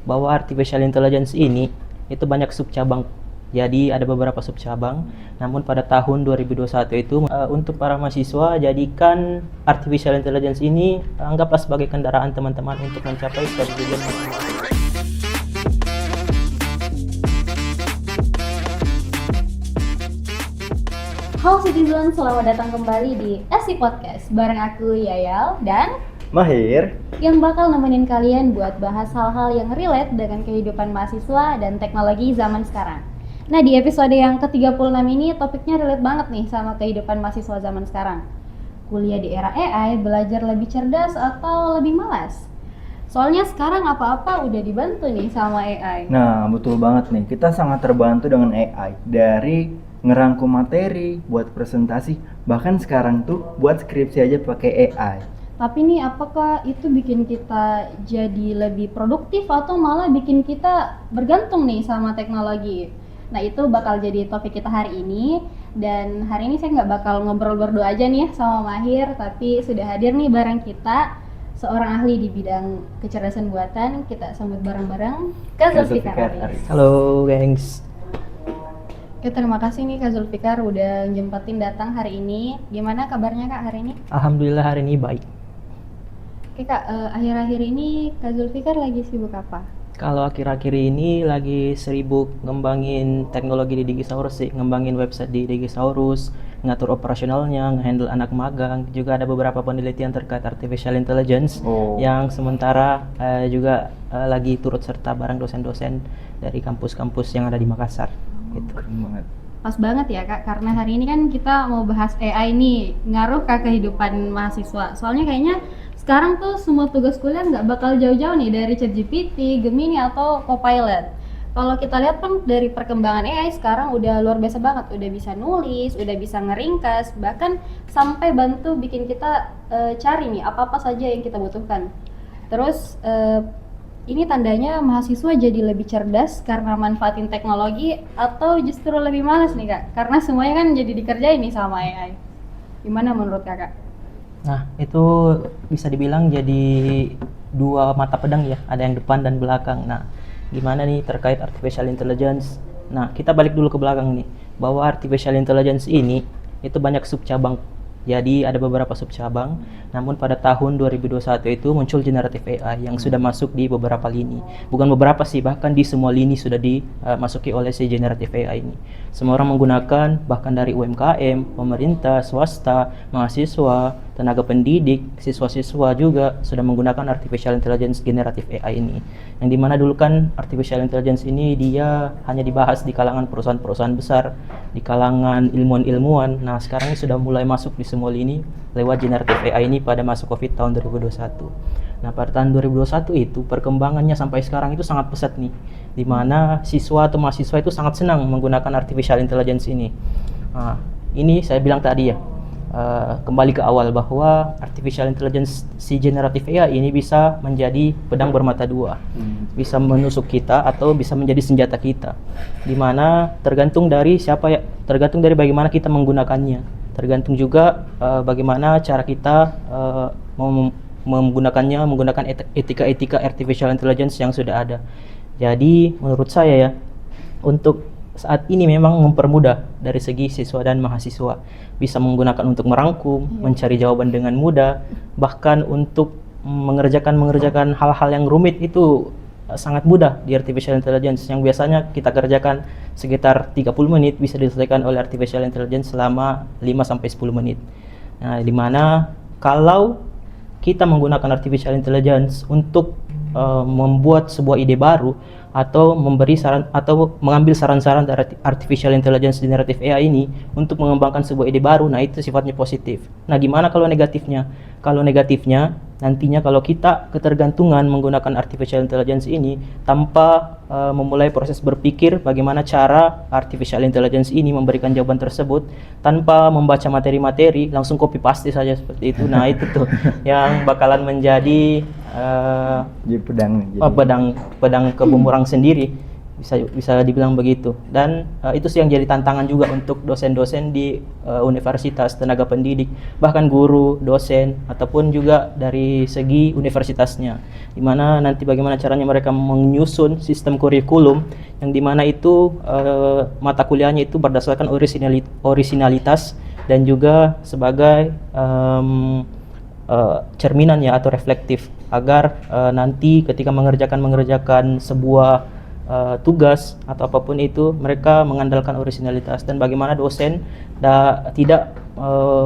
bahwa artificial intelligence ini itu banyak subcabang. Jadi ada beberapa subcabang. Namun pada tahun 2021 itu untuk para mahasiswa jadikan artificial intelligence ini anggaplah sebagai kendaraan teman-teman untuk mencapai tujuan masing-masing. Halo Citizen, selamat datang kembali di SI Podcast bareng aku Yayal dan Mahir yang bakal nemenin kalian buat bahas hal-hal yang relate dengan kehidupan mahasiswa dan teknologi zaman sekarang. Nah, di episode yang ke-36 ini topiknya relate banget nih sama kehidupan mahasiswa zaman sekarang. Kuliah di era AI, belajar lebih cerdas atau lebih malas? Soalnya sekarang apa-apa udah dibantu nih sama AI. Nah, betul banget nih. Kita sangat terbantu dengan AI. Dari ngerangkum materi, buat presentasi, bahkan sekarang tuh buat skripsi aja pakai AI. Tapi nih, apakah itu bikin kita jadi lebih produktif atau malah bikin kita bergantung nih sama teknologi? Nah, itu bakal jadi topik kita hari ini. Dan hari ini saya nggak bakal ngobrol berdua aja nih sama Mahir, tapi sudah hadir nih bareng kita seorang ahli di bidang kecerdasan buatan. Kita sambut bareng-bareng Kak Zulfikar Aris. Halo gengs. Oke, terima kasih nih Kak Zulfikar udah nyempetin datang hari ini. Gimana kabarnya Kak hari ini? Alhamdulillah hari ini baik. Oke Kak, akhir-akhir ini Kak Zulfikar lagi sibuk apa? Kalau akhir-akhir ini lagi sibuk ngembangin teknologi di Digisaurus sih, ngembangin website di Digisaurus, ngatur operasionalnya, ngehandle anak magang, juga ada beberapa penelitian terkait artificial intelligence yang sementara juga lagi turut serta bareng dosen-dosen dari kampus-kampus yang ada di Makassar. Gitu. Keren banget. Pas banget ya Kak, karena hari ini kan kita mau bahas AI nih, ngaruh ke kehidupan mahasiswa. Soalnya kayaknya sekarang tuh semua tugas kuliah nggak bakal jauh-jauh nih dari ChatGPT, Gemini atau Copilot. Kalau kita lihat kan dari perkembangan AI sekarang udah luar biasa banget, udah bisa nulis, udah bisa ngeringkas, bahkan sampai bantu bikin kita cari nih apa-apa saja yang kita butuhkan. Terus ini tandanya mahasiswa jadi lebih cerdas karena manfaatin teknologi atau justru lebih malas nih Kak? Karena semuanya kan jadi dikerjain nih sama AI. Gimana menurut Kakak? Nah, itu bisa dibilang jadi dua mata pedang ya, ada yang depan dan belakang. Nah, gimana nih terkait artificial intelligence? Nah, kita balik dulu ke belakang nih, bahwa artificial intelligence ini itu banyak subcabang. Jadi ada beberapa subcabang, namun pada tahun 2021 itu muncul generative AI yang sudah masuk di beberapa lini. Bukan beberapa sih, bahkan di semua lini sudah dimasuki oleh si generative AI ini. Semua orang menggunakan, bahkan dari UMKM, pemerintah, swasta, mahasiswa, tenaga pendidik, siswa-siswa juga sudah menggunakan artificial intelligence generative AI ini. Yang dimana dulu kan artificial intelligence ini dia hanya dibahas di kalangan perusahaan-perusahaan besar, di kalangan ilmuwan-ilmuwan. Nah, sekarang ini sudah mulai masuk di semua lini lewat generative AI ini pada masa COVID tahun 2021. Nah, pada tahun 2021 itu perkembangannya sampai sekarang itu sangat pesat nih, di mana siswa atau mahasiswa itu sangat senang menggunakan artificial intelligence ini. Nah, ini saya bilang tadi ya, kembali ke awal bahwa artificial intelligence si generative AI ini bisa menjadi pedang bermata dua, bisa menusuk kita atau bisa menjadi senjata kita, dimana tergantung dari siapa ya, tergantung dari bagaimana kita menggunakannya, tergantung juga bagaimana cara kita menggunakan etika-etika artificial intelligence yang sudah ada. Jadi menurut saya ya, untuk saat ini memang mempermudah dari segi siswa dan mahasiswa, bisa menggunakan untuk merangkum, mencari jawaban dengan mudah, bahkan untuk mengerjakan hal-hal yang rumit itu sangat mudah di artificial intelligence, yang biasanya kita kerjakan sekitar 30 menit bisa diselesaikan oleh artificial intelligence selama 5-10 menit. Nah, dimana kalau kita menggunakan artificial intelligence untuk membuat sebuah ide baru atau memberi saran atau mengambil saran-saran dari artificial intelligence generative AI ini untuk mengembangkan sebuah ide baru, nah itu sifatnya positif. Nah, gimana kalau negatifnya? Kalau negatifnya nantinya kalau kita ketergantungan menggunakan artificial intelligence ini tanpa memulai proses berpikir bagaimana cara artificial intelligence ini memberikan jawaban tersebut, tanpa membaca materi-materi, langsung copy paste saja seperti itu. Nah, itu tuh yang bakalan menjadi Jadi pedang pedang ke bumerang sendiri, bisa dibilang begitu. Dan itu sih yang jadi tantangan juga untuk dosen-dosen di universitas, tenaga pendidik, bahkan guru, dosen, ataupun juga dari segi universitasnya, dimana nanti bagaimana caranya mereka menyusun sistem kurikulum yang dimana itu mata kuliahnya itu berdasarkan orisinalitas dan juga sebagai cerminan ya atau reflektif, agar nanti ketika mengerjakan sebuah tugas atau apapun itu mereka mengandalkan orisinalitas. Dan bagaimana dosen tidak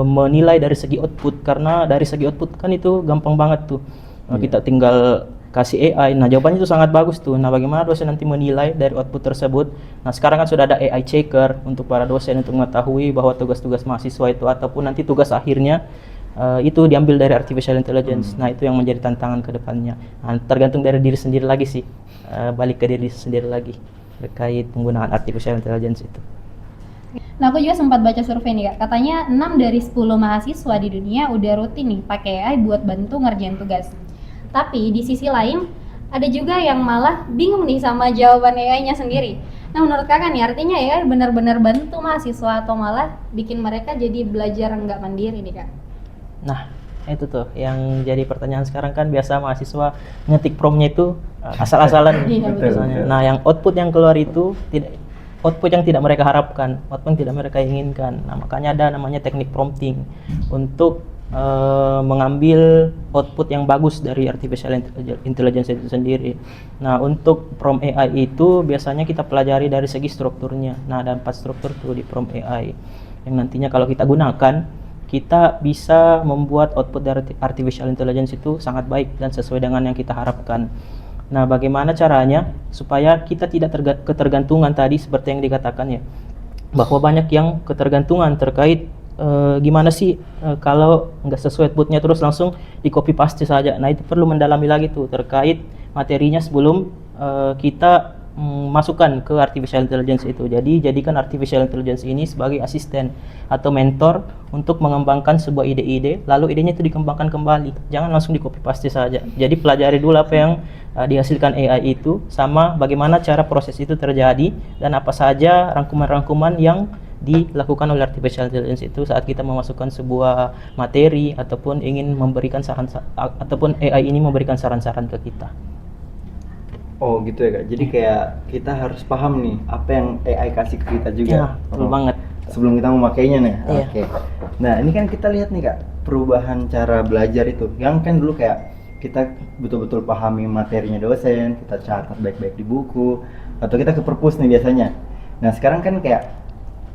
menilai dari segi output, karena dari segi output kan itu gampang banget tuh. Kita tinggal kasih AI, nah jawabannya itu sangat bagus tuh. Nah bagaimana dosen nanti menilai dari output tersebut? Nah sekarang kan sudah ada AI checker untuk para dosen untuk mengetahui bahwa tugas-tugas mahasiswa itu ataupun nanti tugas akhirnya itu diambil dari artificial intelligence. Nah itu yang menjadi tantangan ke depannya. Nah, tergantung dari diri sendiri lagi sih, balik ke diri sendiri lagi terkait penggunaan artificial intelligence itu. Nah, aku juga sempat baca survei nih Kak, katanya 6 dari 10 mahasiswa di dunia udah rutin nih pakai AI buat bantu ngerjain tugas. Tapi di sisi lain, ada juga yang malah bingung nih sama jawaban AI-nya sendiri. Nah, menurut Kakak nih, artinya AI benar-benar bantu mahasiswa atau malah bikin mereka jadi belajar nggak mandiri nih Kak? Nah, itu tuh yang jadi pertanyaan sekarang kan, biasa mahasiswa ngetik promptnya itu asal-asalan Iya, misalnya. Nah, yang output yang keluar itu output yang tidak mereka harapkan, output yang tidak mereka inginkan. Nah, makanya ada namanya teknik prompting untuk mengambil output yang bagus dari artificial intelligence itu sendiri. Nah, untuk prompt AI itu biasanya kita pelajari dari segi strukturnya. Nah, ada 4 struktur tuh di prompt AI yang nantinya kalau kita gunakan, kita bisa membuat output dari artificial intelligence itu sangat baik dan sesuai dengan yang kita harapkan. Nah, bagaimana caranya supaya kita tidak ketergantungan tadi seperti yang dikatakan ya, bahwa banyak yang ketergantungan terkait gimana sih kalau nggak sesuai outputnya terus langsung di copy paste saja. Nah, itu perlu mendalami lagi tuh terkait materinya sebelum kita masukkan ke artificial intelligence itu. Jadi jadikan artificial intelligence ini sebagai asisten atau mentor untuk mengembangkan sebuah ide-ide, lalu idenya itu dikembangkan kembali, jangan langsung di copy paste saja. Jadi pelajari dulu apa yang dihasilkan AI itu, sama bagaimana cara proses itu terjadi, dan apa saja rangkuman-rangkuman yang dilakukan oleh artificial intelligence itu saat kita memasukkan sebuah materi ataupun ingin memberikan saran, ataupun AI ini memberikan saran-saran ke kita. Oh gitu ya Kak, jadi kayak kita harus paham nih apa yang AI kasih ke kita juga. Ya, betul banget. Sebelum kita memakainya nih. Iya. Oke. Nah ini kan kita lihat nih Kak, perubahan cara belajar itu. Yang kan dulu kayak kita betul-betul pahami materinya dosen, kita catat baik-baik di buku, atau kita ke perpus nih biasanya. Nah sekarang kan kayak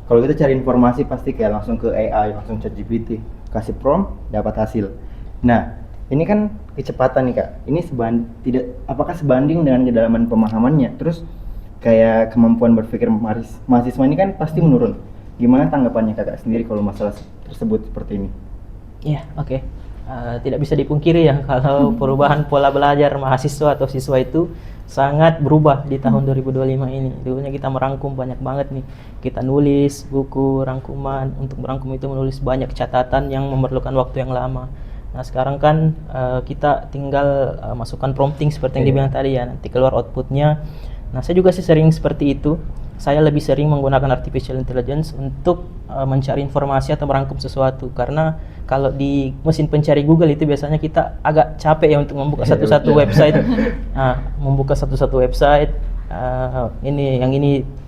kalau kita cari informasi pasti kayak langsung ke AI, langsung ChatGPT, kasih prompt, dapat hasil. Nah ini kan kecepatan nih Kak, ini apakah sebanding dengan kedalaman pemahamannya? Terus kayak kemampuan berpikir mahasiswa ini kan pasti menurun. Gimana tanggapannya Kakak sendiri kalau masalah tersebut seperti ini? Iya, oke. Tidak bisa dipungkiri ya kalau perubahan pola belajar mahasiswa atau siswa itu sangat berubah di tahun 2025 ini. Dulunya kita merangkum banyak banget nih. Kita nulis buku rangkuman, untuk merangkum itu menulis banyak catatan yang memerlukan waktu yang lama. Nah sekarang kan kita tinggal masukkan prompting seperti yang dibilang tadi ya, nanti keluar outputnya. Nah saya juga sih sering seperti itu. Saya lebih sering menggunakan artificial intelligence untuk mencari informasi atau merangkum sesuatu, karena kalau di mesin pencari Google itu biasanya kita agak capek ya untuk membuka satu-satu website. Nah, membuka satu-satu website, ini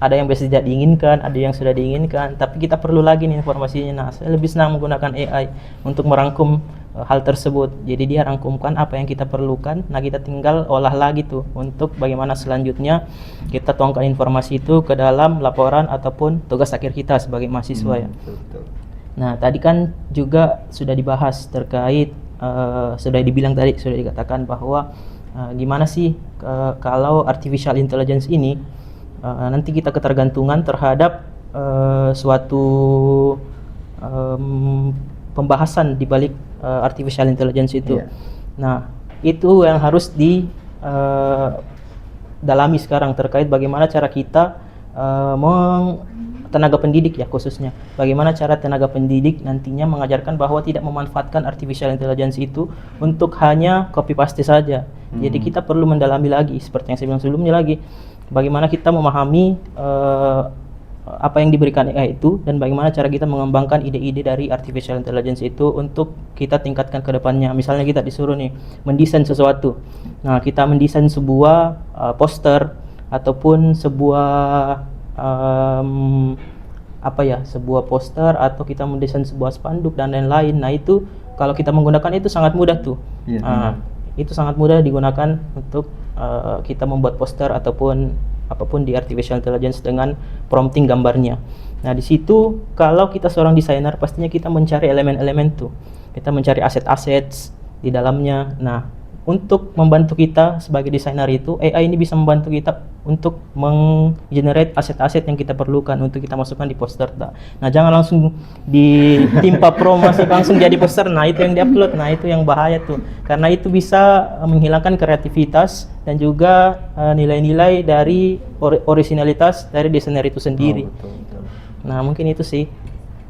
ada yang biasa tidak diinginkan, ada yang sudah diinginkan, tapi kita perlu lagi nih informasinya. Nah saya lebih senang menggunakan AI untuk merangkum hal tersebut. Jadi dia rangkumkan apa yang kita perlukan, nah kita tinggal olah lagi tuh untuk bagaimana selanjutnya kita tuangkan informasi itu ke dalam laporan ataupun tugas akhir kita sebagai mahasiswa ya. Betul. Nah tadi kan juga sudah dibahas terkait sudah dibilang tadi, sudah dikatakan bahwa gimana sih kalau artificial intelligence ini nanti kita ketergantungan terhadap suatu pembahasan di balik artificial intelligence itu. Iya. Nah, itu yang harus dalami sekarang terkait bagaimana cara kita tenaga pendidik ya khususnya. Bagaimana cara tenaga pendidik nantinya mengajarkan bahwa tidak memanfaatkan artificial intelligence itu untuk hanya copy paste saja. Jadi kita perlu mendalami lagi seperti yang saya bilang sebelumnya lagi. bagaimana kita memahami apa yang diberikan AI itu dan bagaimana cara kita mengembangkan ide-ide dari artificial intelligence itu untuk kita tingkatkan ke depannya. Misalnya kita disuruh nih mendesain sesuatu. Nah, kita mendesain sebuah poster ataupun sebuah sebuah poster atau kita mendesain sebuah spanduk dan lain-lain. Nah, itu kalau kita menggunakan itu sangat mudah tuh. Iya, Itu sangat mudah digunakan untuk kita membuat poster ataupun apapun di artificial intelligence dengan prompting gambarnya. Nah, di situ kalau kita seorang desainer pastinya kita mencari elemen-elemen tuh. Kita mencari aset-aset di dalamnya. Nah, untuk membantu kita sebagai desainer itu, AI ini bisa membantu kita untuk meng-generate aset-aset yang kita perlukan untuk kita masukkan di poster. Nah, jangan langsung ditimpa prompt masuk langsung jadi poster. Nah, itu yang diupload. Nah, itu yang bahaya tuh. Karena itu bisa menghilangkan kreativitas dan juga nilai-nilai dari originalitas dari desainer itu sendiri. Betul. Nah, mungkin itu sih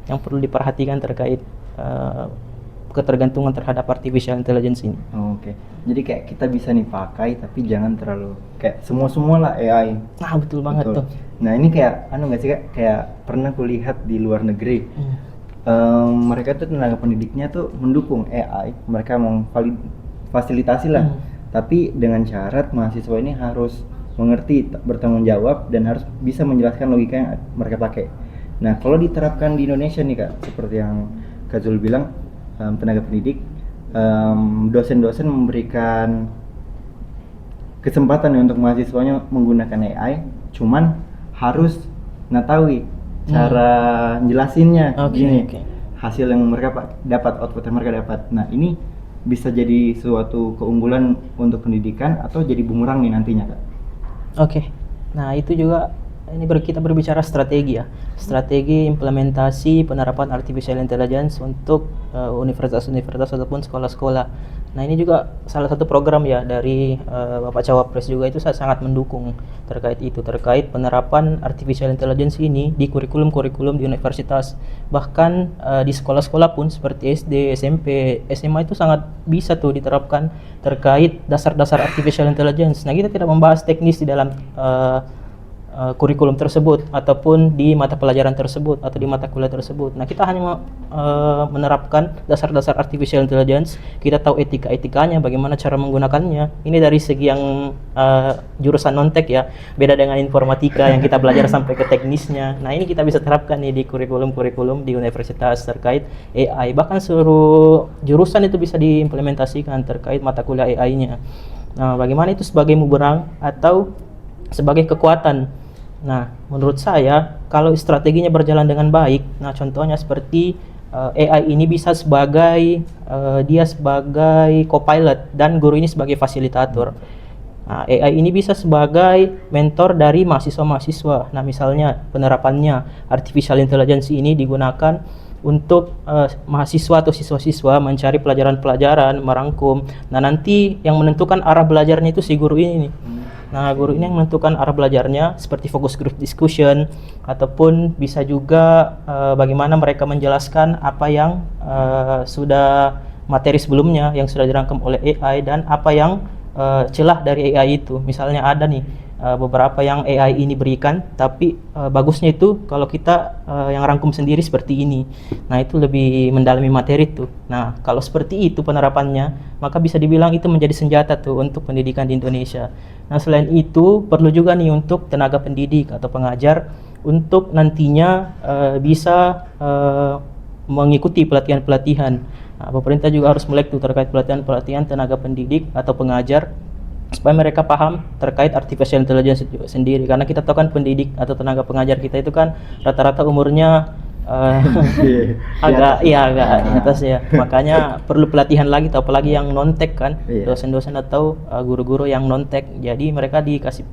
yang perlu diperhatikan terkait ketergantungan terhadap artificial intelligence ini. Oke. Jadi kayak kita bisa nih pakai tapi jangan terlalu kayak semua lah AI. Nah, betul banget tuh. Nah, ini kayak nggak sih Kak? Kayak pernah kulihat di luar negeri. Mereka tuh tenaga pendidiknya tuh mendukung AI. Mereka memfasilitasi lah. Tapi dengan syarat mahasiswa ini harus mengerti, bertanggung jawab dan harus bisa menjelaskan logika yang mereka pakai. Nah, kalau diterapkan di Indonesia nih Kak, seperti yang Kak Zul bilang, tenaga pendidik, dosen-dosen memberikan kesempatan ya untuk mahasiswanya menggunakan AI, cuman harus mengetahui cara jelasinnya. Gini, hasil yang mereka dapat, output yang mereka dapat. Nah, ini bisa jadi suatu keunggulan untuk pendidikan atau jadi bumerang nih nantinya Kak. Oke. Nah, itu juga ini kita berbicara strategi ya. Strategi implementasi penerapan artificial intelligence untuk universitas-universitas ataupun sekolah-sekolah. Nah, ini juga salah satu program ya dari Bapak Cawapres juga itu sangat mendukung terkait itu, terkait penerapan artificial intelligence ini di kurikulum-kurikulum di universitas. Bahkan di sekolah-sekolah pun seperti SD, SMP, SMA itu sangat bisa tuh diterapkan terkait dasar-dasar artificial intelligence. Nah, kita tidak membahas teknis di dalam kurikulum tersebut ataupun di mata pelajaran tersebut atau di mata kuliah tersebut. Nah, kita hanya menerapkan dasar-dasar artificial intelligence. Kita tahu etika-etikanya, bagaimana cara menggunakannya. Ini dari segi yang jurusan non-tek ya, beda dengan informatika yang kita belajar sampai ke teknisnya. Nah, ini kita bisa terapkan nih di kurikulum-kurikulum di universitas terkait AI. Bahkan seluruh jurusan itu bisa diimplementasikan terkait mata kuliah AI-nya. Nah, bagaimana itu sebagai bumerang atau sebagai kekuatan. Nah, menurut saya kalau strateginya berjalan dengan baik, nah contohnya seperti AI ini bisa sebagai dia sebagai co-pilot dan guru ini sebagai fasilitator. Nah, AI ini bisa sebagai mentor dari mahasiswa-mahasiswa. Nah, misalnya penerapannya artificial intelligence ini digunakan untuk mahasiswa atau siswa-siswa mencari pelajaran-pelajaran, merangkum. Nah, nanti yang menentukan arah belajarnya itu si guru ini nih. Nah, guru ini yang menentukan arah belajarnya seperti focus group discussion ataupun bisa juga bagaimana mereka menjelaskan apa yang sudah materi sebelumnya yang sudah dirangkum oleh AI dan apa yang celah dari AI itu. Misalnya ada nih beberapa yang AI ini berikan, tapi bagusnya itu kalau kita yang rangkum sendiri seperti ini. Nah, itu lebih mendalami materi tuh. Nah, kalau seperti itu penerapannya, maka bisa dibilang itu menjadi senjata tuh untuk pendidikan di Indonesia. Nah, selain itu perlu juga nih untuk tenaga pendidik atau pengajar untuk nantinya bisa mengikuti pelatihan-pelatihan. Nah, pemerintah juga harus melek tuh terkait pelatihan-pelatihan tenaga pendidik atau pengajar supaya mereka paham terkait artificial intelligence itu sendiri, karena kita tahu kan pendidik atau tenaga pengajar kita itu kan rata-rata umurnya agak atas ya, makanya perlu pelatihan lagi, apalagi yang non-tech kan, dosen-dosen atau guru-guru yang non-tech. Jadi mereka dikasih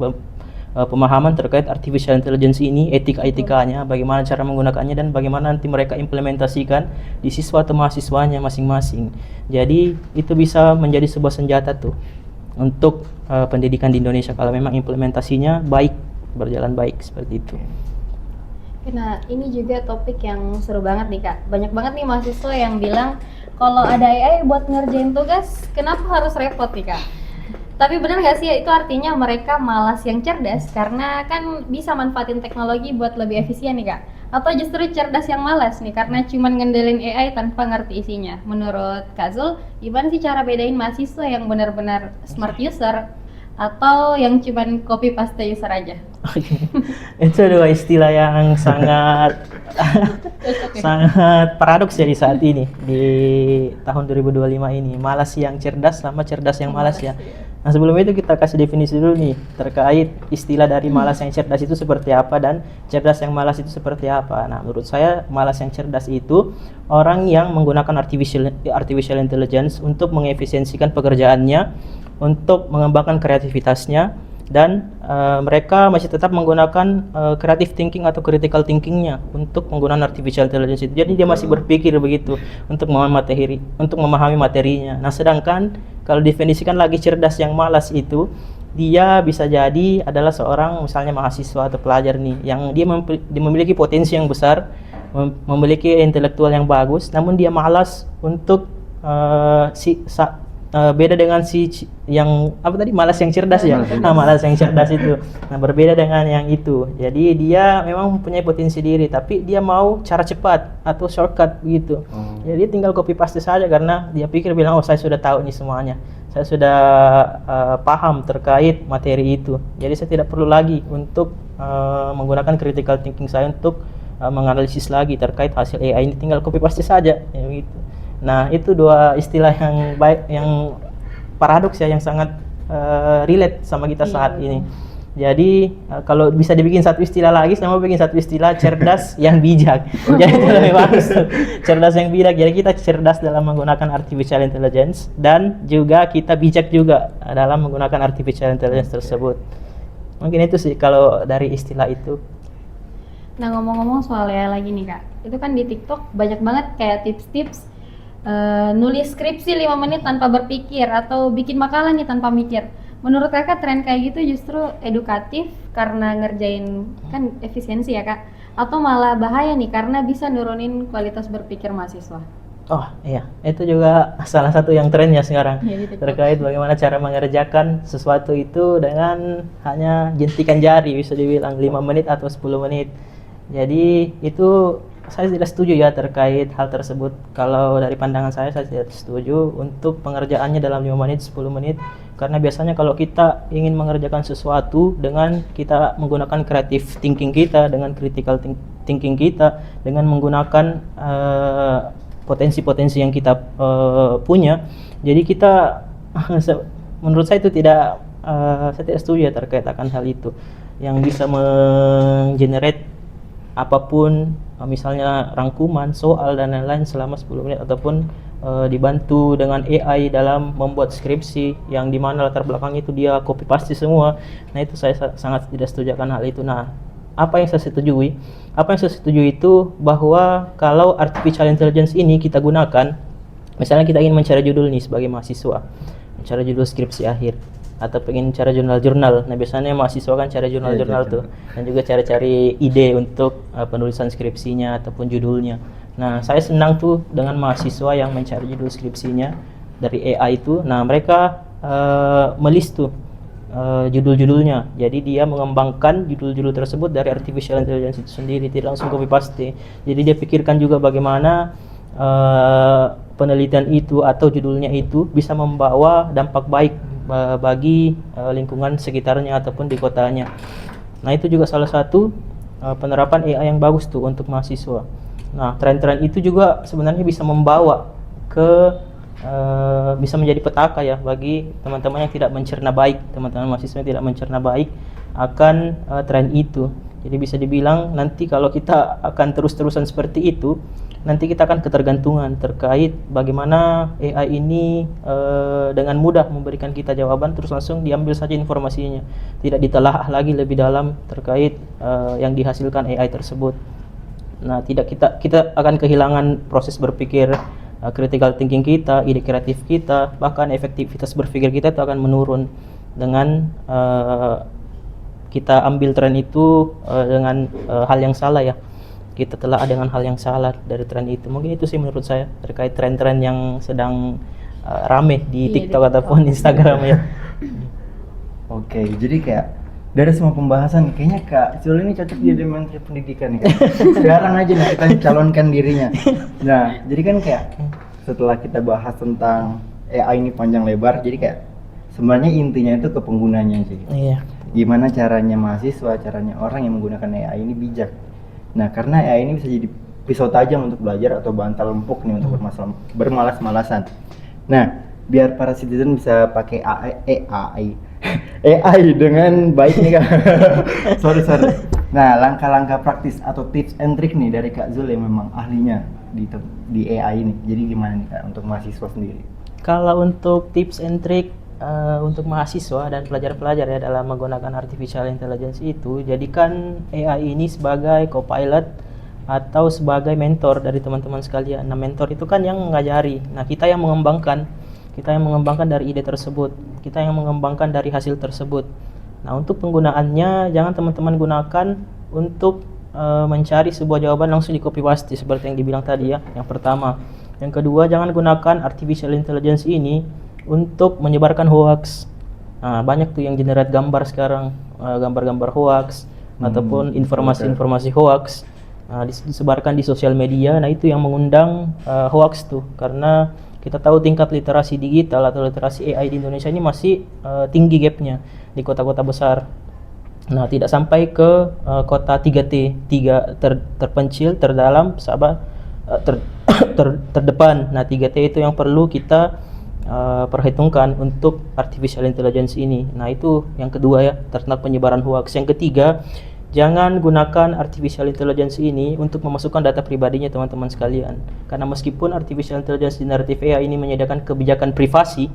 pemahaman terkait artificial intelligence ini, etika-etikanya, bagaimana cara menggunakannya dan bagaimana nanti mereka implementasikan di siswa atau mahasiswanya masing-masing. Jadi itu bisa menjadi sebuah senjata tuh untuk pendidikan di Indonesia kalau memang implementasinya baik, berjalan baik seperti itu. Nah, ini juga topik yang seru banget nih Kak. Banyak banget nih mahasiswa yang bilang kalau ada AI buat ngerjain tugas, kenapa harus repot nih Kak? Tapi benar nggak sih itu artinya mereka malas yang cerdas karena kan bisa manfaatin teknologi buat lebih efisien nih Kak? Atau justru cerdas yang malas nih karena cuman ngendelin AI tanpa ngerti isinya? Menurut Kak Zul, gimana sih cara bedain mahasiswa yang benar-benar smart user atau yang cuman copy paste user aja? Itu dua istilah yang sangat sangat paradoks ya di saat ini, di tahun 2025 ini. Malas yang cerdas sama cerdas yang malas ya. Nah, sebelum itu kita kasih definisi dulu nih terkait istilah dari malas yang cerdas itu seperti apa dan cerdas yang malas itu seperti apa. Nah, menurut saya malas yang cerdas itu orang yang menggunakan artificial intelligence untuk mengefisiensikan pekerjaannya, untuk mengembangkan kreativitasnya, dan mereka masih tetap menggunakan creative thinking atau critical thinkingnya untuk penggunaan artificial intelligence itu. Jadi dia masih berpikir begitu untuk memahami materinya. Nah, sedangkan kalau definisikan lagi cerdas yang malas itu, dia bisa jadi adalah seorang misalnya mahasiswa atau pelajar nih yang dia memiliki potensi yang besar, memiliki intelektual yang bagus, namun dia malas untuk beda dengan yang apa tadi, malas yang cerdas ya. Nah, malas yang cerdas itu. Nah, berbeda dengan yang itu. Jadi dia memang mempunyai potensi diri, tapi dia mau cara cepat atau shortcut begitu. Jadi tinggal copy paste saja karena dia pikir bilang, oh saya sudah tahu nih semuanya. Saya sudah paham terkait materi itu. Jadi saya tidak perlu lagi untuk menggunakan critical thinking saya untuk menganalisis lagi terkait hasil AI ini, tinggal copy paste saja ya begitu. Nah, itu dua istilah yang baik, yang paradoks ya, yang sangat relate sama kita saat ini. Jadi kalau bisa dibikin satu istilah lagi, saya mau bikin satu istilah cerdas yang bijak. Jadi itu lebih bagus tuh. Cerdas yang bijak. Jadi kita cerdas dalam menggunakan artificial intelligence dan juga kita bijak juga dalam menggunakan artificial intelligence tersebut. Mungkin itu sih kalau dari istilah itu. Nah, ngomong-ngomong soal AI lagi nih Kak, itu kan di TikTok banyak banget kayak tips-tips nulis skripsi 5 menit tanpa berpikir atau bikin makalah nih tanpa mikir. Menurut Kakak tren kayak gitu justru edukatif karena ngerjain kan efisiensi ya Kak? Atau malah bahaya nih karena bisa nurunin kualitas berpikir mahasiswa? Oh iya, itu juga salah satu yang trennya sekarang, Iya, di TikTok. terkait bagaimana cara mengerjakan sesuatu itu dengan hanya jentikan jari, bisa dibilang 5 menit atau 10 menit. Jadi itu saya tidak setuju ya terkait hal tersebut. Kalau dari pandangan saya tidak setuju untuk pengerjaannya dalam 5 menit, 10 menit. Karena biasanya kalau kita ingin mengerjakan sesuatu dengan kita menggunakan creative thinking kita, dengan critical thinking kita, dengan menggunakan potensi-potensi yang kita punya, jadi kita menurut saya itu saya tidak setuju ya terkait akan hal itu yang bisa menggenerate apapun, misalnya rangkuman, soal dan lain-lain selama 10 menit ataupun dibantu dengan AI dalam membuat skripsi yang dimana latar belakangnya itu dia copy paste semua. Nah, itu saya sangat tidak setuju akan hal itu. Nah, apa yang saya setujui? Apa yang saya setuju itu bahwa kalau artificial intelligence ini kita gunakan, misalnya kita ingin mencari judul nih sebagai mahasiswa, mencari judul skripsi akhir, atau pengen cari jurnal-jurnal. Nah, biasanya mahasiswa kan cari jurnal-jurnal tuh, dan juga cari-cari ide untuk penulisan skripsinya ataupun judulnya. Nah, saya senang tuh dengan mahasiswa yang mencari judul skripsinya dari AI itu. Nah, mereka melist tuh judul-judulnya. Jadi dia mengembangkan judul-judul tersebut dari artificial intelligence itu sendiri, tidak langsung copy paste. Jadi dia pikirkan juga bagaimana penelitian itu atau judulnya itu bisa membawa dampak baik bagi lingkungan sekitarnya ataupun di kotanya. Nah, itu juga salah satu penerapan AI yang bagus tuh untuk mahasiswa. Nah, tren-tren itu juga sebenarnya bisa membawa ke bisa menjadi petaka ya bagi teman-teman yang tidak mencerna baik, teman-teman mahasiswa yang tidak mencerna baik akan tren itu. Jadi bisa dibilang nanti kalau kita akan terus-terusan seperti itu, nanti kita akan ketergantungan terkait bagaimana AI ini dengan mudah memberikan kita jawaban, terus langsung diambil saja informasinya, tidak ditelaah lagi lebih dalam terkait yang dihasilkan AI tersebut. Nah, kita akan kehilangan proses berpikir, critical thinking kita, ide kreatif kita, bahkan efektivitas berpikir kita itu akan menurun dengan kita ambil tren itu dengan hal yang salah ya. Kita telah dengan hal yang salah dari tren itu. Mungkin itu sih menurut saya terkait tren-tren yang sedang rame di TikTok ataupun Instagram ya. Oke, jadi kayak dari semua pembahasan kayaknya Kak Zul ini cocok jadi Menteri Pendidikan nih Kak. Sekarang aja nih kita calonkan dirinya. Nah, jadi kan kayak setelah kita bahas tentang AI ini panjang lebar, jadi kayak sebenarnya intinya itu ke penggunanya sih. Iya. Gimana caranya mahasiswa, caranya orang yang menggunakan AI ini bijak. Nah, karena AI ini bisa jadi pisau tajam untuk belajar atau bantal empuk nih untuk bermalas-malasan. Nah, biar para citizen bisa pakai AI dengan baik nih Kak. sorry. Nah, langkah-langkah praktis atau tips and trick nih dari Kak Zul yang memang ahlinya di AI ini. Jadi gimana nih Kak untuk mahasiswa sendiri? Kalau untuk tips and trick untuk mahasiswa dan pelajar-pelajar ya dalam menggunakan artificial intelligence itu, jadikan AI ini sebagai co-pilot atau sebagai mentor dari teman-teman sekalian. Nah, mentor itu kan yang mengajari. Nah, kita yang mengembangkan. Kita yang mengembangkan dari ide tersebut. Kita yang mengembangkan dari hasil tersebut. Nah, untuk penggunaannya jangan teman-teman gunakan untuk mencari sebuah jawaban langsung di copy paste seperti yang dibilang tadi ya. Yang pertama. Yang kedua, jangan gunakan artificial intelligence ini untuk menyebarkan hoax. Nah, banyak tuh yang generate gambar sekarang, gambar-gambar hoax ataupun informasi-informasi hoax disebarkan di sosial media. Nah, itu yang mengundang hoax tuh, karena kita tahu tingkat literasi digital atau literasi AI di Indonesia ini masih tinggi gapnya di kota-kota besar. Nah, tidak sampai ke kota 3T, terpencil, terdalam, terdepan. Nah, 3T itu yang perlu kita perhitungkan untuk artificial intelligence ini. Nah, itu yang kedua ya, tentang penyebaran hoax. Yang ketiga, jangan gunakan artificial intelligence ini untuk memasukkan data pribadinya teman-teman sekalian. Karena meskipun artificial intelligence generative AI ini menyediakan kebijakan privasi,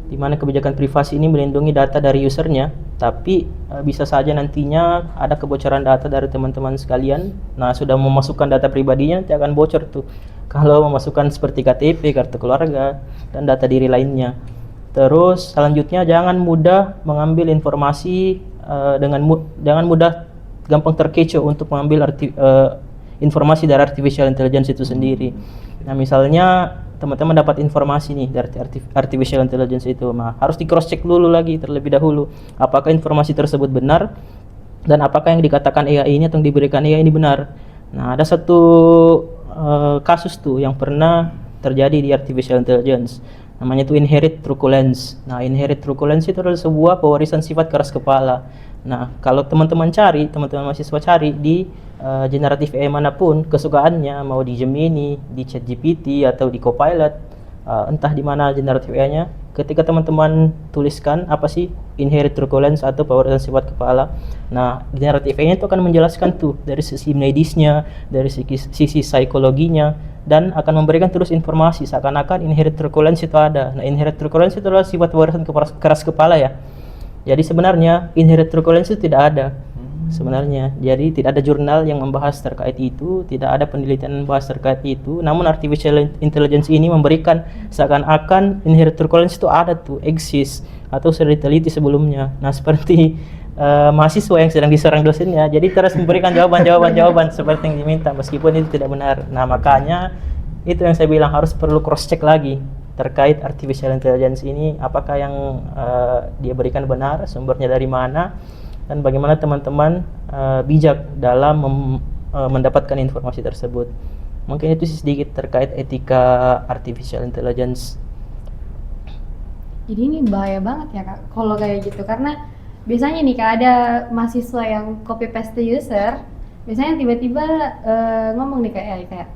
di mana kebijakan privasi ini melindungi data dari usernya, tapi bisa saja nantinya ada kebocoran data dari teman-teman sekalian. Nah, sudah memasukkan data pribadinya nanti akan bocor tuh. Kalau memasukkan seperti KTP, kartu keluarga, dan data diri lainnya. Terus selanjutnya jangan mudah mengambil informasi jangan mudah gampang terkecoh untuk mengambil informasi dari artificial intelligence itu sendiri. Nah, misalnya teman-teman dapat informasi nih dari artificial intelligence itu, harus di cross check dulu lagi terlebih dahulu apakah informasi tersebut benar dan apakah yang dikatakan AI ini atau yang diberikan AI ini benar. Nah, ada satu kasus tuh yang pernah terjadi di artificial intelligence, namanya itu inherit truculence. Nah, inherit truculence itu adalah sebuah pewarisan sifat keras kepala. Nah, kalau teman-teman mahasiswa cari di generatif AI manapun kesukaannya, mau di Gemini, di ChatGPT atau di Copilot, entah di mana generatif AI-nya, ketika teman-teman tuliskan apa sih inherit truculence atau pewarisan sifat kepala, nah generatif AI-nya itu akan menjelaskan tuh dari sisi medisnya, dari sisi psikologinya, dan akan memberikan terus informasi seakan-akan inherit truculence itu ada. Nah, inherit truculence itu adalah sifat warisan keras kepala ya. Jadi sebenarnya inherit truculence itu tidak ada sebenarnya. Jadi tidak ada jurnal yang membahas terkait itu, tidak ada penelitian yang membahas terkait itu. Namun artificial intelligence ini memberikan seakan-akan inherit truculence itu ada tuh, eksis atau sudah diteliti sebelumnya. Nah, seperti mahasiswa yang sedang diserang dosennya, jadi terus memberikan jawaban seperti yang diminta meskipun itu tidak benar. Nah, makanya itu yang saya bilang harus perlu cross check lagi terkait artificial intelligence ini, apakah yang dia berikan benar, sumbernya dari mana, dan bagaimana teman-teman bijak dalam mendapatkan informasi tersebut. Mungkin itu sedikit terkait etika artificial intelligence. Jadi ini bahaya banget ya Kak, kalau kayak gitu, karena biasanya nih Kak ada mahasiswa yang copy paste user, biasanya tiba-tiba ngomong nih kayak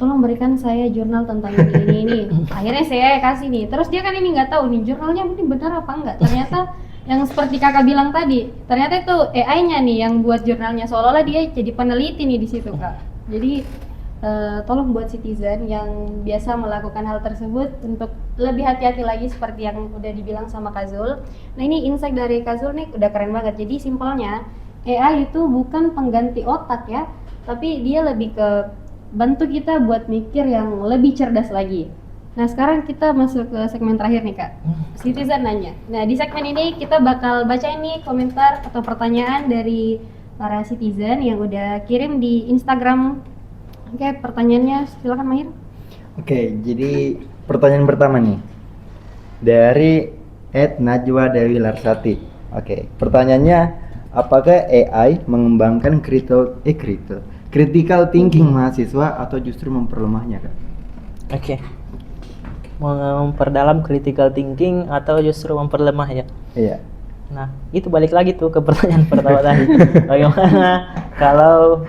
tolong berikan saya jurnal tentang ini. Akhirnya saya kasih nih, terus dia kan ini nggak tahu nih jurnalnya ini benar apa enggak. Ternyata yang seperti kakak bilang tadi, ternyata itu AI-nya nih yang buat jurnalnya, seolah-olah dia jadi peneliti nih di situ Kak. Jadi tolong buat citizen yang biasa melakukan hal tersebut untuk lebih hati-hati lagi seperti yang udah dibilang sama Kak Zul. Nah, ini insight dari Kak Zul nih udah keren banget. Jadi simpelnya AI itu bukan pengganti otak ya, tapi dia lebih ke bantu kita buat mikir yang lebih cerdas lagi. Nah, sekarang kita masuk ke segmen terakhir nih Kak, citizen nanya. Nah, di segmen ini kita bakal baca ini komentar atau pertanyaan dari para citizen yang udah kirim di Instagram. Oke, pertanyaannya silakan Mahir. Oke, jadi pertanyaan pertama nih dari @Najwa Dewi Larsati. Oke, pertanyaannya, apakah AI mengembangkan critical thinking mahasiswa atau justru memperlemahnya, Kak? Oke. Memperdalam critical thinking atau justru memperlemah ya? Iya. Nah, itu balik lagi tuh ke pertanyaan pertama tadi. Bagaimana kalau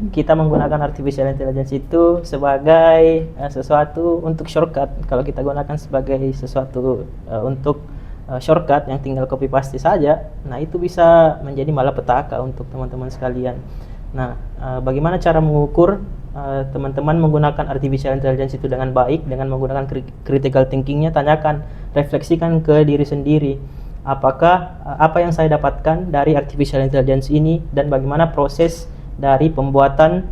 kita menggunakan artificial intelligence itu sebagai sesuatu untuk shortcut? Kalau kita gunakan sebagai sesuatu untuk shortcut yang tinggal copy paste saja, nah itu bisa menjadi malapetaka untuk teman-teman sekalian. Nah, bagaimana cara mengukur teman-teman menggunakan artificial intelligence itu dengan baik, dengan menggunakan critical thinkingnya? Tanyakan, refleksikan ke diri sendiri. Apakah apa yang saya dapatkan dari artificial intelligence ini dan bagaimana proses dari pembuatan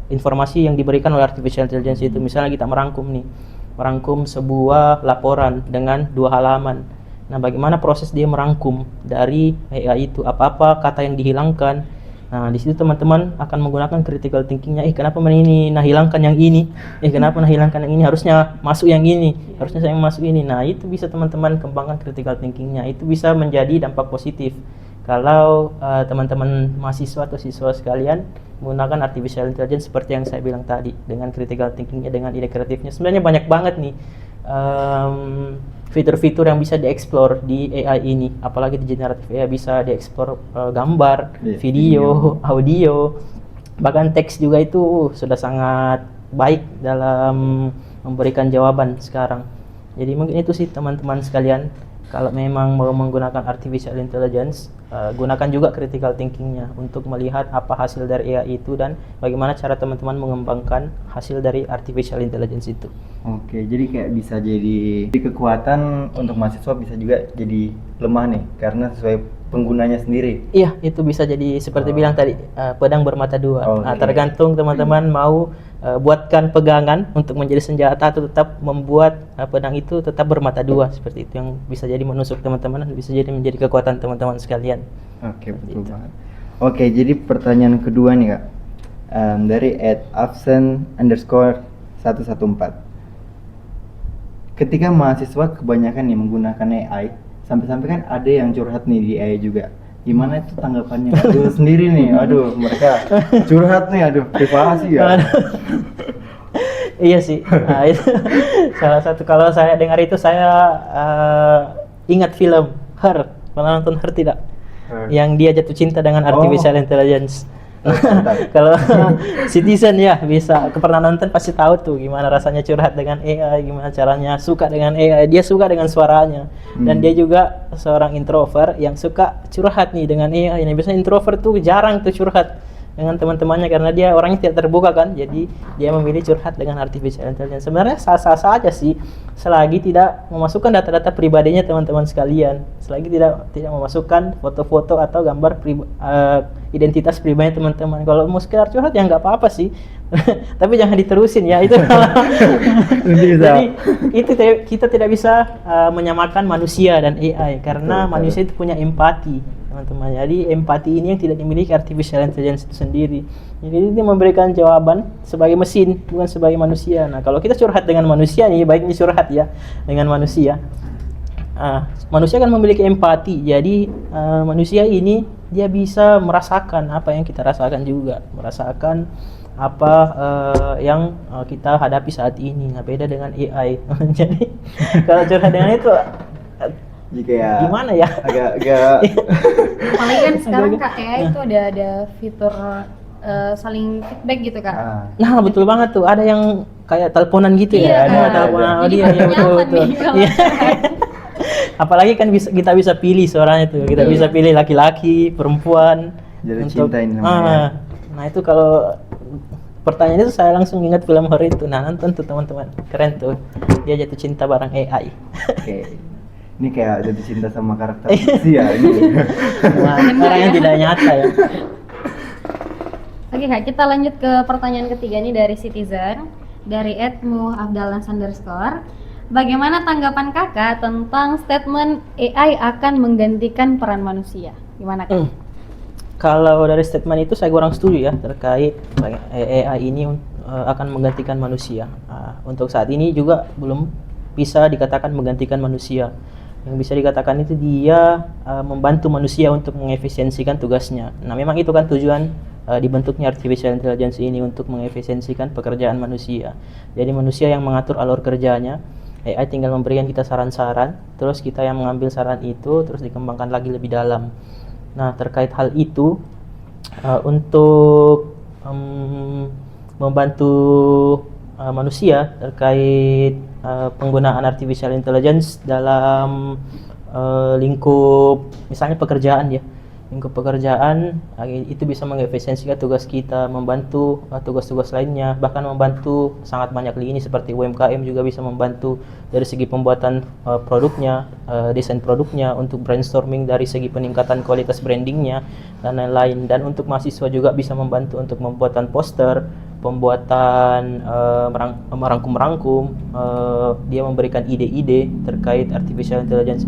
informasi yang diberikan oleh artificial intelligence itu. Misalnya kita merangkum sebuah laporan dengan 2 halaman. Nah, bagaimana proses dia merangkum dari AI itu, apa-apa kata yang dihilangkan. Nah, di situ teman-teman akan menggunakan critical thinkingnya. Kenapa ini? Nah, hilangkan yang ini. Kenapa hilangkan yang ini? Harusnya masuk yang ini. Harusnya saya masuk ini. Nah, itu bisa teman-teman kembangkan critical thinkingnya. Itu bisa menjadi dampak positif kalau teman-teman mahasiswa atau siswa sekalian menggunakan artificial intelligence seperti yang saya bilang tadi, dengan critical thinkingnya, dengan ide kreatifnya. Sebenarnya banyak banget nih fitur-fitur yang bisa dieksplor di AI ini, apalagi di generatif AI bisa dieksplor gambar, video, audio, bahkan teks juga itu sudah sangat baik dalam memberikan jawaban sekarang. Jadi mungkin itu sih teman-teman sekalian, kalau memang mau menggunakan artificial intelligence, gunakan juga critical thinkingnya untuk melihat apa hasil dari AI itu dan bagaimana cara teman-teman mengembangkan hasil dari artificial intelligence itu. Oke, jadi kayak bisa jadi kekuatan untuk mahasiswa, bisa juga jadi lemah nih karena sesuai penggunanya sendiri. Iya, itu bisa jadi seperti bilang tadi, pedang bermata dua. Nah, tergantung teman-teman mau buatkan pegangan untuk menjadi senjata atau tetap membuat pedang itu tetap bermata dua, seperti itu yang bisa jadi menusuk teman-teman dan bisa jadi menjadi kekuatan teman-teman sekalian. Oke, betul banget. Oke, jadi pertanyaan kedua nih, Kak, dari @absen_114. Ketika mahasiswa kebanyakan nih menggunakan AI, sampai-sampai kan ada yang curhat nih di AI juga. Gimana itu tanggapannya? Aduh, sendiri nih, aduh mereka curhat nih, aduh privasi ya. Iya sih, nah, itu salah satu, kalau saya dengar itu saya ingat film Her. Pernah nonton Her tidak? Yang dia jatuh cinta dengan artificial intelligence. Kalau citizen ya bisa pernah nonton pasti tahu tuh gimana rasanya curhat dengan AI, gimana caranya suka dengan AI. Dia suka dengan suaranya dan dia juga seorang introvert yang suka curhat nih dengan AI. Nah, biasanya introvert tuh jarang tuh curhat dengan teman-temannya karena dia orangnya tidak terbuka kan. Jadi dia memilih curhat dengan artificial intelligence. Sebenarnya sah-sah saja sih selagi tidak memasukkan data-data pribadinya teman-teman sekalian. Selagi tidak memasukkan foto-foto atau gambar identitas pribadi teman-teman. Kalau mau sekedar curhat ya nggak apa-apa sih. Tapi jangan diterusin ya itu. Jadi itu kita tidak bisa menyamakan manusia dan AI karena manusia itu punya empati, teman-teman. Jadi empati ini yang tidak dimiliki artificial intelligence itu sendiri. Jadi dia memberikan jawaban sebagai mesin, bukan sebagai manusia. Nah, kalau kita curhat dengan manusia nih, baiknya curhat ya dengan manusia. Manusia kan memiliki empati. Jadi manusia ini dia bisa merasakan apa yang kita rasakan juga, merasakan apa yang kita hadapi saat ini. Nah, beda dengan AI. Jadi kalau curhat dengan itu ya, gimana ya? Agak apalagi kan sekarang Kak AI itu ada fitur saling feedback gitu Kak. Nah, betul banget tuh. Ada yang kayak teleponan gitu ya. Ada teleponan dia ya, betul. Iya. Apalagi kan kita bisa pilih suaranya tuh. Kita bisa pilih laki-laki, perempuan. Jadi cinta ini namanya. Nah, itu kalau pertanyaan itu saya langsung ingat film horor itu. Nah, nonton tuh teman-teman. Keren tuh. Dia jatuh cinta bareng AI. Oke. Ini kayak jatuh cinta sama karakter fiksi ya ini. Orang yang tidak nyata ya. Oke Kak, kita lanjut ke pertanyaan ketiga nih dari Citizen, dari @muafdalan_. Bagaimana tanggapan Kakak tentang statement AI akan menggantikan peran manusia? Gimana Kak? Kalau dari statement itu saya kurang setuju ya terkait AI ini akan menggantikan manusia. Untuk saat ini juga belum bisa dikatakan menggantikan manusia. Yang bisa dikatakan itu dia membantu manusia untuk mengefisiensikan tugasnya. Nah, memang itu kan tujuan dibentuknya artificial intelligence ini, untuk mengefisiensikan pekerjaan manusia. Jadi manusia yang mengatur alur kerjanya, AI tinggal memberikan kita saran-saran, terus kita yang mengambil saran itu terus dikembangkan lagi lebih dalam. Nah, terkait hal itu, untuk membantu manusia terkait penggunaan artificial intelligence dalam lingkup misalnya pekerjaan ya, lingkup pekerjaan, itu bisa mengefisiensikan tugas kita, membantu tugas-tugas lainnya, bahkan membantu sangat banyak lini seperti UMKM juga bisa membantu dari segi pembuatan produknya, desain produknya, untuk brainstorming dari segi peningkatan kualitas brandingnya dan lain-lain. Dan untuk mahasiswa juga bisa membantu untuk pembuatan poster, pembuatan merangkum-merangkum, dia memberikan ide-ide terkait artificial intelligence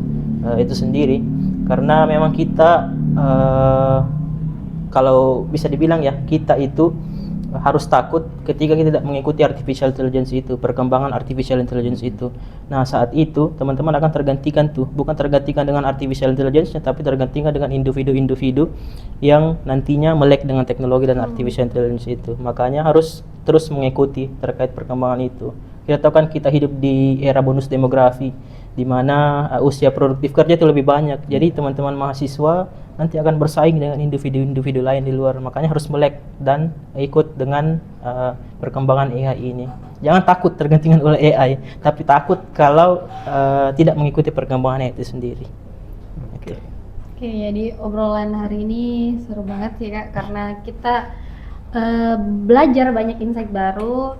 itu sendiri. Karena memang kita kalau bisa dibilang ya, kita itu harus takut ketika kita tidak mengikuti artificial intelligence itu, perkembangan artificial intelligence itu. Nah, saat itu teman-teman akan tergantikan tuh, bukan tergantikan dengan artificial intelligence-nya, tapi tergantikan dengan individu-individu yang nantinya melek dengan teknologi dan artificial intelligence itu. Makanya harus terus mengikuti terkait perkembangan itu. Kita tahu kan kita hidup di era bonus demografi, di mana usia produktif kerja itu lebih banyak. Jadi teman-teman mahasiswa nanti akan bersaing dengan individu-individu lain di luar. Makanya harus melek dan ikut dengan perkembangan AI ini. Jangan takut tergantikan oleh AI, tapi takut kalau tidak mengikuti perkembangan AI itu sendiri. Oke. Oke, jadi obrolan hari ini seru banget sih Kak, karena kita belajar banyak insight baru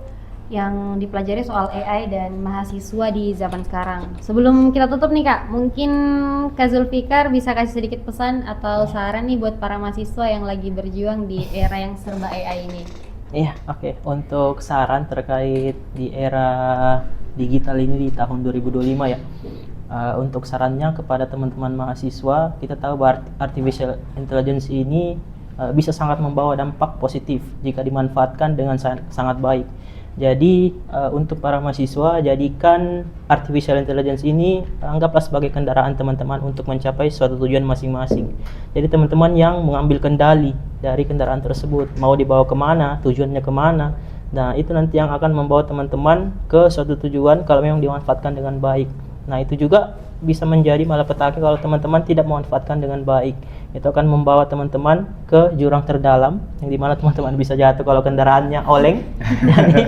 yang dipelajari soal AI dan mahasiswa di zaman sekarang. Sebelum kita tutup nih Kak, mungkin Kak Zulfikar bisa kasih sedikit pesan atau saran nih buat para mahasiswa yang lagi berjuang di era yang serba AI ini. Iya, oke. Untuk saran terkait di era digital ini di tahun 2025 ya. Untuk sarannya kepada teman-teman mahasiswa, kita tahu bahwa artificial intelligence ini bisa sangat membawa dampak positif jika dimanfaatkan dengan sangat baik. Jadi untuk para mahasiswa, jadikan artificial intelligence ini anggaplah sebagai kendaraan teman-teman untuk mencapai suatu tujuan masing-masing. Jadi teman-teman yang mengambil kendali dari kendaraan tersebut, mau dibawa kemana, tujuannya kemana. Nah, itu nanti yang akan membawa teman-teman ke suatu tujuan kalau memang dimanfaatkan dengan baik. Nah, itu juga bisa menjadi malapetaka kalau teman-teman tidak memanfaatkan dengan baik. Itu akan membawa teman-teman ke jurang terdalam yang dimana teman-teman bisa jatuh kalau kendaraannya oleng. Jadi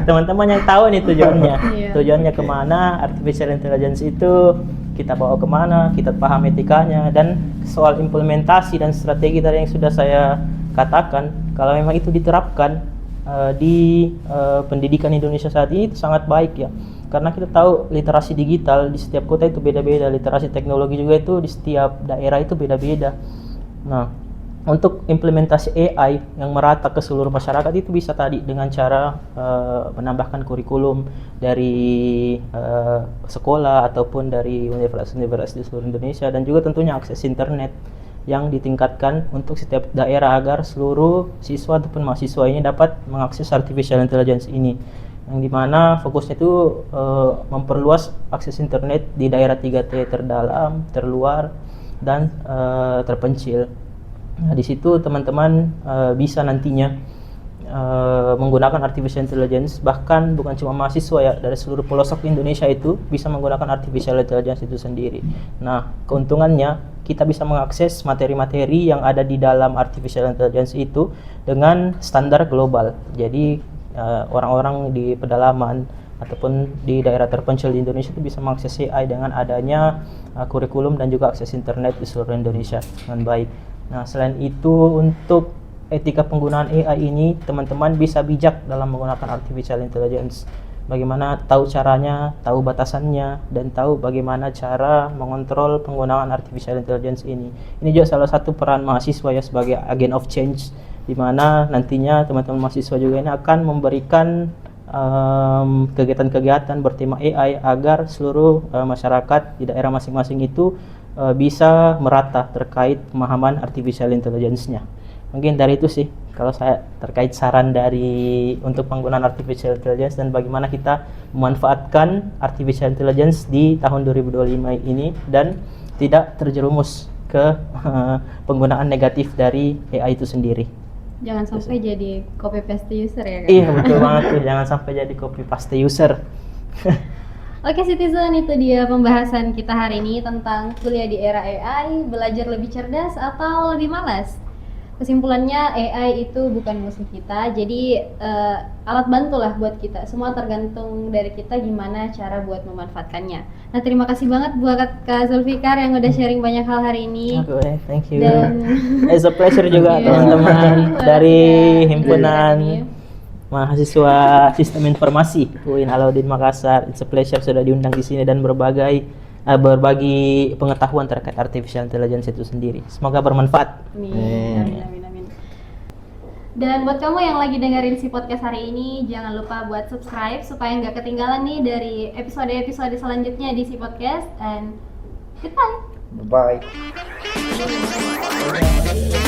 teman-teman yang tahu nih tujuannya, tujuannya kemana, artificial intelligence itu kita bawa kemana, kita paham etikanya, dan soal implementasi dan strategi tadi yang sudah saya katakan, kalau memang itu diterapkan di pendidikan Indonesia saat ini, itu sangat baik ya. Karena kita tahu literasi digital di setiap kota itu beda-beda, literasi teknologi juga itu di setiap daerah itu beda-beda. Nah, untuk implementasi AI yang merata ke seluruh masyarakat itu bisa tadi dengan cara menambahkan kurikulum dari sekolah ataupun dari universitas di seluruh Indonesia, dan juga tentunya akses internet yang ditingkatkan untuk setiap daerah agar seluruh siswa ataupun mahasiswa ini dapat mengakses artificial intelligence ini, yang dimana fokusnya itu memperluas akses internet di daerah 3T terdalam, terluar, dan terpencil. Nah, di situ teman-teman bisa nantinya menggunakan artificial intelligence, bahkan bukan cuma mahasiswa ya, dari seluruh pelosok Indonesia itu bisa menggunakan artificial intelligence itu sendiri. Nah, keuntungannya kita bisa mengakses materi-materi yang ada di dalam artificial intelligence itu dengan standar global. Jadi orang-orang di pedalaman ataupun di daerah terpencil di Indonesia itu bisa mengakses AI dengan adanya kurikulum dan juga akses internet di seluruh Indonesia dengan baik. Nah, selain itu untuk etika penggunaan AI ini, teman-teman bisa bijak dalam menggunakan artificial intelligence. Bagaimana tahu caranya, tahu batasannya, dan tahu bagaimana cara mengontrol penggunaan artificial intelligence ini. Ini juga salah satu peran mahasiswa ya sebagai agent of change, di mana nantinya teman-teman mahasiswa juga ini akan memberikan kegiatan-kegiatan bertema AI agar seluruh masyarakat di daerah masing-masing itu bisa merata terkait pemahaman artificial intelligence-nya. Mungkin dari itu sih kalau saya terkait saran dari untuk penggunaan artificial intelligence dan bagaimana kita memanfaatkan artificial intelligence di tahun 2025 ini dan tidak terjerumus ke penggunaan negatif dari AI itu sendiri. Jangan sampai jadi copy paste user ya Kak? Iya betul banget tuh, jangan sampai jadi copy paste user. Oke Citizen, itu dia pembahasan kita hari ini tentang kuliah di era AI, belajar lebih cerdas atau lebih malas. Kesimpulannya AI itu bukan musuh kita, jadi alat bantu lah buat kita. Semua tergantung dari kita gimana cara buat memanfaatkannya. Nah terima kasih banget buat Kak Zulfikar yang udah sharing banyak hal hari ini. Oke, thank you. Dan It's a pleasure juga Iya. teman-teman Makasih dari Kak. himpunan Ini. mahasiswa Sistem Informasi UIN Alauddin Makassar. It's a pleasure sudah diundang di sini dan berbagi pengetahuan terkait artificial intelligence itu sendiri. Semoga bermanfaat. Amin. Dan buat kamu yang lagi dengerin si podcast hari ini, jangan lupa buat subscribe supaya nggak ketinggalan nih dari episode-episode selanjutnya di si podcast. And goodbye. Bye.